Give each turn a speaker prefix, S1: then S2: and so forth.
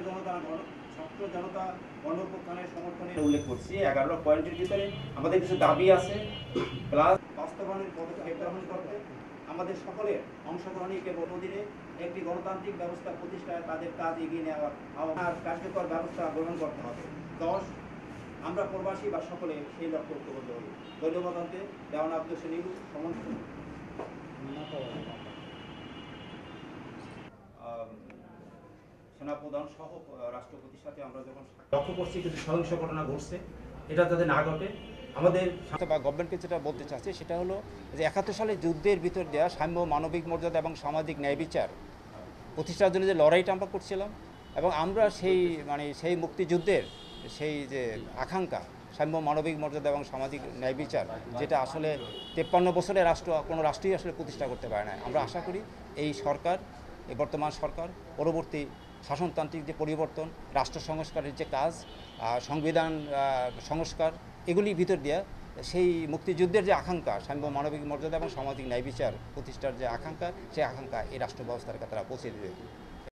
S1: জনতা গণঅভ্যুত্থানের সমর্থনে উল্লেখ করছি। 11 পয়েন্টের ভিতরে আমাদের কিছু দাবি আছে, প্লাস বাস্তবায়নের পদক্ষেপ গ্রহণ করতে আমাদের সকলের অংশগ্রহণীকে অধীনে একটি গণতান্ত্রিক ব্যবস্থা প্রতিষ্ঠায় তাদের কাজ এগিয়ে নেওয়ার আর কার্যকর ব্যবস্থা গ্রহণ করতে হবে। 10, আমরা প্রবাসী বা সকলে সেই লক্ষ্যে ঐক্যবদ্ধ হই। ধন্যবাদ অন্তে দেওয়ান আব্দুল সলিম সেনাপ্রধান সহ রাষ্ট্রপতির সাথে আমরা যখন লক্ষ্য করছি কিছু সহিংস ঘটনা ঘটছে, এটা যাতে না ঘটে আমাদের
S2: বা গভর্নমেন্টকে যেটা বলতে চাচ্ছি সেটা হলো যে 71 সালে যুদ্ধের ভিতর দেওয়া সাম্য, মানবিক মর্যাদা এবং সামাজিক ন্যায় বিচার প্রতিষ্ঠার জন্য যে লড়াইটা আমরা করছিলাম এবং আমরা সেই মুক্তিযুদ্ধের সেই যে আকাঙ্ক্ষা সাম্য, মানবিক মর্যাদা এবং সামাজিক ন্যায় বিচার, যেটা আসলে 53 বছরে কোনো রাষ্ট্রই আসলে প্রতিষ্ঠা করতে পারে না। আমরা আশা করি এই সরকার, এই বর্তমান সরকার পরবর্তী শাসনতান্ত্রিক যে পরিবর্তন, রাষ্ট্র সংস্কারের যে কাজ, সংবিধান সংস্কার, এগুলির ভিতর দিয়ে সেই মুক্তিযুদ্ধের যে আকাঙ্ক্ষা সাম্য, মানবিক মর্যাদা এবং সামাজিক ন্যায় বিচার প্রতিষ্ঠার যে আকাঙ্ক্ষা, সেই আকাঙ্ক্ষা এই রাষ্ট্র ব্যবস্থার কাছে তারা পৌঁছে দেবে।